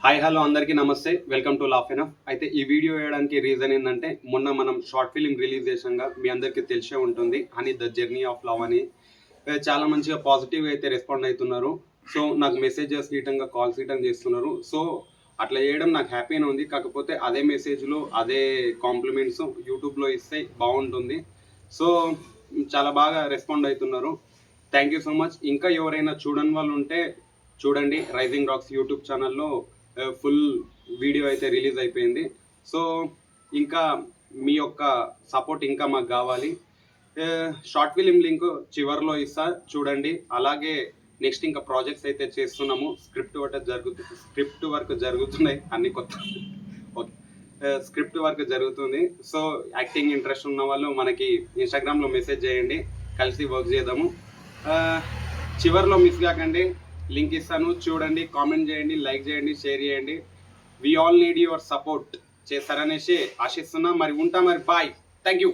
Hi hello అందరికీ నమస్తే. Welcome to laugh enough. అయితే ఈ వీడియో వేయడానికి రీజన్ ఏంటంటే మొన్న మనం షార్ట్ ఫిల్మ్ రిలీజ్ చేసాంగా, మీ అందరికీ తెలిసే ఉంటుంది honey the journey of love అని. చాలా మంచిగా పాజిటివ్ అయితే రెస్పాండ్ అవుతున్నారు. సో నాకు మెసేజెస్ గిటంగా కాల్స్ గిటంగా చేస్తున్నారు. సో అట్లా చేయడం నాకు హ్యాపీగా ఉంది. కాకపోతే అదే మెసేజ్లు అదే కాంప్లిమెంట్స్ యూట్యూబ్లో ఇస్తే బాగుంటుంది. సో చాలా బాగా రెస్పాండ్ అవుతున్నారు. Thank you so much. ఇంకా ఎవరైనా చూడని వాళ్ళు ఉంటే చూడండి. రైజింగ్ రాక్స్ యూట్యూబ్ ఛానల్లో ఫుల్ వీడియో అయితే రిలీజ్ అయిపోయింది. సో ఇంకా మీ యొక్క సపోర్ట్ ఇంకా మాకు కావాలి. షార్ట్ ఫిలిం లింక్ చివరిలో ఇస్తా, చూడండి. అలాగే నెక్స్ట్ ఇంకా ప్రాజెక్ట్స్ అయితే చేస్తున్నాము. స్క్రిప్ట్ వర్క్ జరుగుతున్నాయి అన్ని కొత్త. ఓకే, స్క్రిప్ట్ వర్క్ జరుగుతుంది. సో యాక్టింగ్ ఇంట్రెస్ట్ ఉన్న వాళ్ళు మనకి ఇన్స్టాగ్రామ్లో మెసేజ్ చేయండి, కలిసి వర్క్ చేద్దాము. చివరిలో మిస్ కాకండి, లింక్ ఇస్తాను, చూడండి, కామెంట్ చేయండి, లైక్ చేయండి, షేర్ చేయండి. We all need your support చేస్తారనేసి ఆశిస్తున్నా. మరి ఉంటా, మరి బాయ్. Thank you.